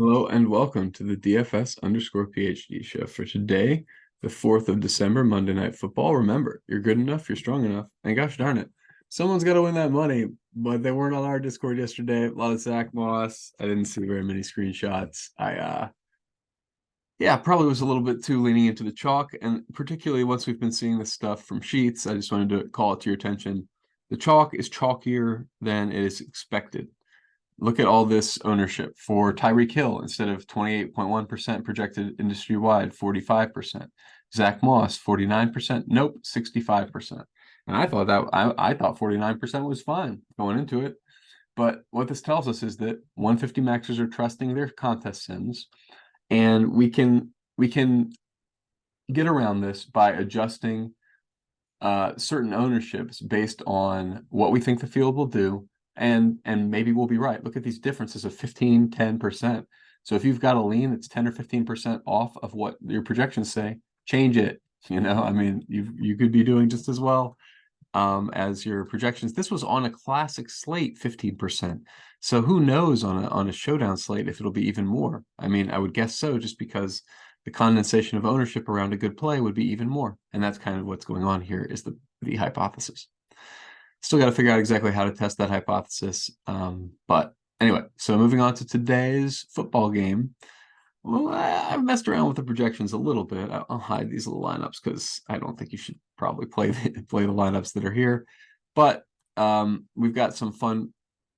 Hello and welcome to the DFS underscore PhD show for today, the 4th of December, Monday Night Football. Remember, you're good enough, you're strong enough, and gosh darn it, someone's got to win that money, but they weren't on our Discord yesterday. A lot of Zach Moss. I didn't see very many screenshots. Yeah, probably was a little bit too leaning into the chalk, and particularly once we've been seeing this stuff from sheets, I just wanted to call it to your attention. The chalk is chalkier than it is expected. Look at all this ownership for Tyreek Hill instead of 28.1% projected industry-wide, 45%. Zach Moss, 49%. Nope, 65%. And I thought 49% was fine going into it. But what this tells us is that 150 maxers are trusting their contest sims, and we can get around this by adjusting certain ownerships based on what we think the field will do, and maybe we'll be right. Look at these differences of 15, 10%. So if you've got a lean that's 10 or 15% off of what your projections say, change it. I mean, you could be doing just as well as your projections. This was on a classic slate, 15%. So who knows on a showdown slate if it'll be even more. I mean, I would guess so, just because the condensation of ownership around a good play would be even more. And that's kind of what's going on here, is the hypothesis. Still got to figure out exactly how to test that hypothesis. But anyway, so moving on to today's football game. Well, I've messed around with the projections a little bit. I'll hide these little lineups because I don't think you should probably play the lineups that are here. But we've got some fun.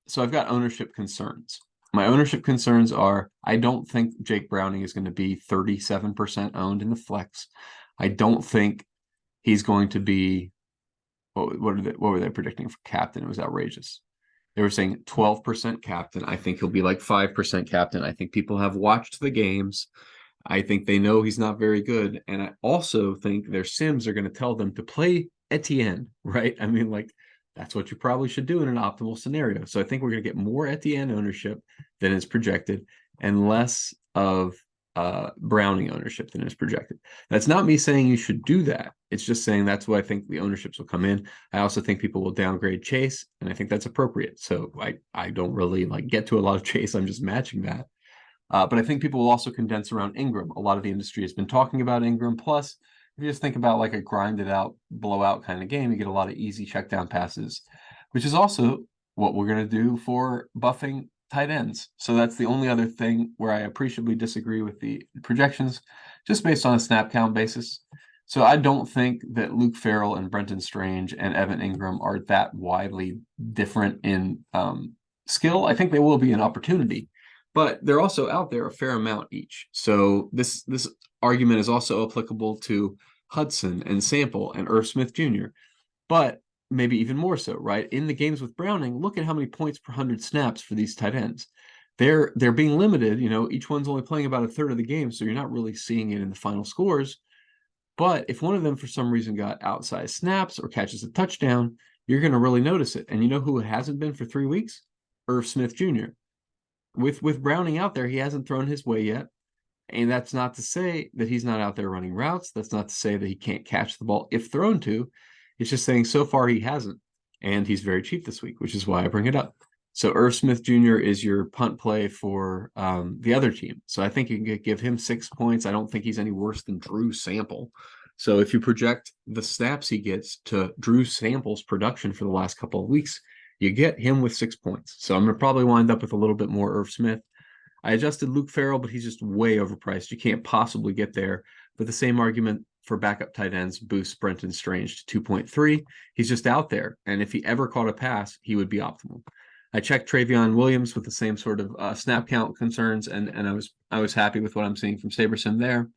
So I've got ownership concerns. My ownership concerns are, I don't think Jake Browning is going to be 37% owned in the flex. I don't think he's going to be, what were they predicting for captain? It was outrageous. They were saying 12% captain. I think he'll be like 5% captain. I think people have watched the games. I think they know he's not very good. And I also think their sims are going to tell them to play Etienne, right? I mean, like, that's what you probably should do in an optimal scenario. So I think we're going to get more Etienne ownership than is projected and less of Browning ownership than is projected. That's not me saying you should do that. It's just saying that's what I think the ownerships will come in. I also think people will downgrade Chase, and I think that's appropriate. So I don't really get to a lot of Chase. I'm just matching that. But I think people will also condense around Ingram. A lot of the industry has been talking about Ingram. Plus, if you just think about like a grinded out, blowout kind of game, you get a lot of easy check down passes, which is also what we're going to do for buffing tight ends. So that's the only other thing where I appreciably disagree with the projections, just based on a snap count basis. So I don't think that Luke Farrell and Brenton Strange and Evan Ingram are that widely different in skill. I think they will be an opportunity, but they're also out there a fair amount each. So this argument is also applicable to Hudson and Sample and Irv Smith Jr., but maybe even more so, right? In the games with Browning, look at how many points per 100 snaps for these tight ends. They're being limited. Each one's only playing about a third of the game, so you're not really seeing it in the final scores. But if one of them for some reason got outsized snaps or catches a touchdown, you're going to really notice it. And you know who it hasn't been for 3 weeks? Irv Smith Jr. With Browning out there, he hasn't thrown his way yet. And that's not to say that he's not out there running routes. That's not to say that he can't catch the ball if thrown to. It's just saying so far he hasn't. And he's very cheap this week, which is why I bring it up. So Irv Smith Jr. is your punt play for the other team. So I think you can give him 6 points. I don't think he's any worse than Drew Sample. So if you project the snaps he gets to Drew Sample's production for the last couple of weeks, you get him with 6 points. So I'm going to probably wind up with a little bit more Irv Smith. I adjusted Luke Farrell, but he's just way overpriced. You can't possibly get there. But the same argument for backup tight ends boosts Brenton Strange to 2.3. He's just out there. And if he ever caught a pass, he would be optimal. I checked Travion Williams with the same sort of snap count concerns, and I was happy with what I'm seeing from SaberSim there.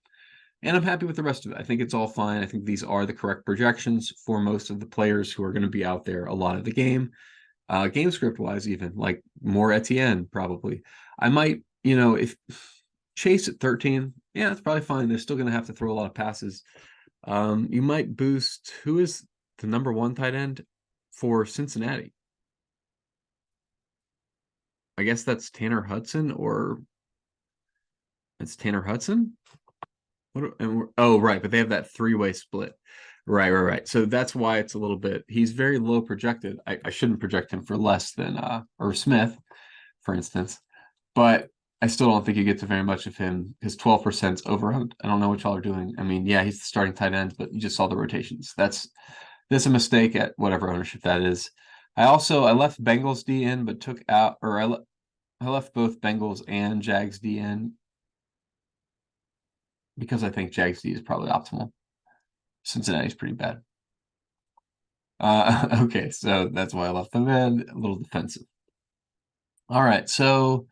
And I'm happy with the rest of it. I think it's all fine. I think these are the correct projections for most of the players who are going to be out there a lot of the game. Game script wise, even like more Etienne, probably. I might, if Chase at 13, yeah, that's probably fine. They're still going to have to throw a lot of passes. You might boost, who is the number 1 tight end for Cincinnati? I guess that's Tanner Hudson, or it's Tanner Hudson. Right, but they have that 3-way split. Right. So that's why it's a little bit. He's very low projected. I shouldn't project him for less than Irv Smith, for instance. But I still don't think you get to very much of him. His 12%'s overowned. I don't know what y'all are doing. I mean, yeah, he's the starting tight end, but you just saw the rotations. That's a mistake at whatever ownership that is. I left Bengals D in, but took out, or I left both Bengals and Jags D in because I think Jags D is probably optimal. Cincinnati's pretty bad. Okay, so that's why I left them in. A little defensive. All right, so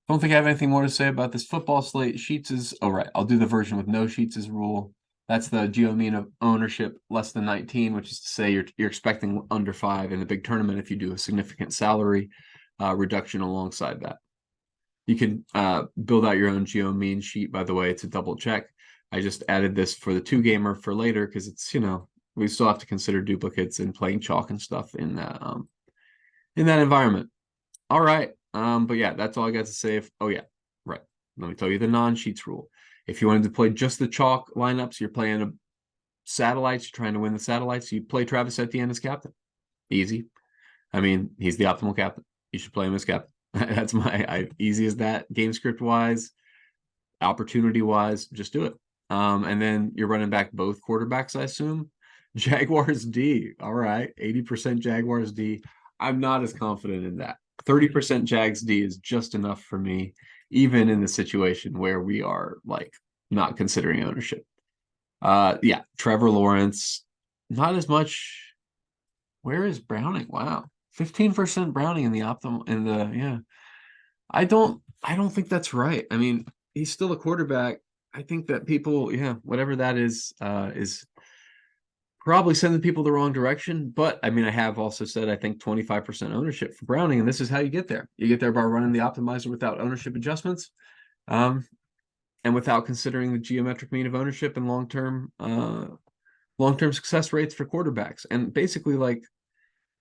I don't think I have anything more to say about this football slate. Sheets is right. I'll do the version with no sheets as rule. That's the GeomeanOwn of ownership less than 19, which is to say you're expecting under 5 in the big tournament if you do a significant salary reduction alongside that. You can build out your own GeoMean sheet, by the way, to double check. I just added this for the 2-gamer for later because it's, we still have to consider duplicates and playing chalk and stuff in that environment. All right. But yeah, that's all I got to say. Right. Let me tell you the non-sheets rule. If you wanted to play just the chalk lineups, you're playing satellites, you're trying to win the satellites, you play Travis Etienne as captain. Easy. I mean, he's the optimal captain. You should play him as captain. That's easy as that. Game script wise, opportunity wise, just do it. And then you're running back both quarterbacks, I assume. Jaguars D. All right. 80% Jaguars D. I'm not as confident in that. 30% Jags D is just enough for me, even in the situation where we are like not considering ownership. Yeah, Trevor Lawrence, not as much. Where is Browning? Wow. 15% Browning in the optimal I don't think that's right. I mean, he's still a quarterback. I think that people, whatever that is probably sending people the wrong direction. But I mean, I have also said I think 25% ownership for Browning, and this is how you get there. You get there by running the optimizer without ownership adjustments, and without considering the geometric mean of ownership and long-term success rates for quarterbacks. And basically, like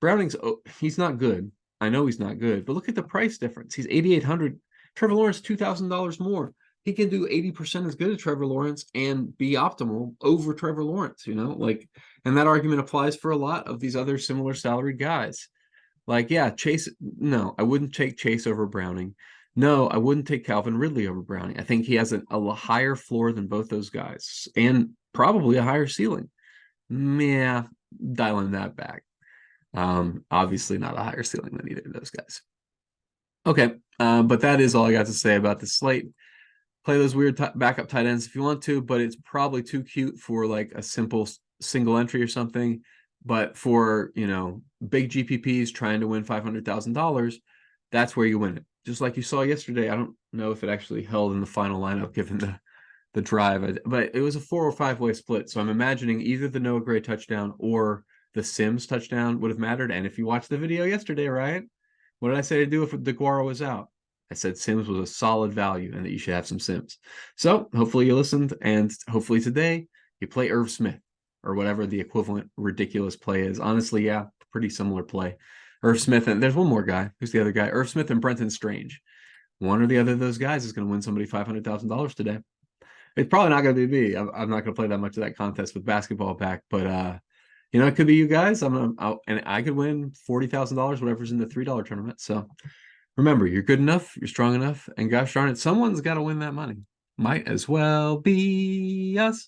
Browning's, he's not good. I know he's not good, but look at the price difference. He's 8,800. Trevor Lawrence, $2,000 more. He can do 80% as good as Trevor Lawrence and be optimal over Trevor Lawrence, and that argument applies for a lot of these other similar salaried guys. Like, yeah, Chase, no, I wouldn't take Chase over Browning. No, I wouldn't take Calvin Ridley over Browning. I think he has a higher floor than both those guys and probably a higher ceiling. Yeah, dialing that back. Obviously not a higher ceiling than either of those guys. Okay, but that is all I got to say about the slate. Play those weird backup tight ends if you want to, but it's probably too cute for like a simple single entry or something. But for, big GPPs trying to win $500,000, that's where you win it. Just like you saw yesterday. I don't know if it actually held in the final lineup given the drive, but it was a 4 or 5-way split. So I'm imagining either the Noah Gray touchdown or the Sims touchdown would have mattered. And if you watched the video yesterday, right? What did I say to do if DeGuara was out? I said Sims was a solid value and that you should have some Sims. So hopefully you listened, and hopefully today you play Irv Smith or whatever the equivalent ridiculous play is. Honestly, yeah, pretty similar play. Irv Smith, and there's one more guy. Who's the other guy? Irv Smith and Brenton Strange. One or the other of those guys is going to win somebody $500,000 today. It's probably not going to be me. I'm not going to play that much of that contest with basketball back, but it could be you guys. And I could win $40,000, whatever's in the $3 tournament. So remember, you're good enough, you're strong enough, and gosh darn it, someone's got to win that money. Might as well be us.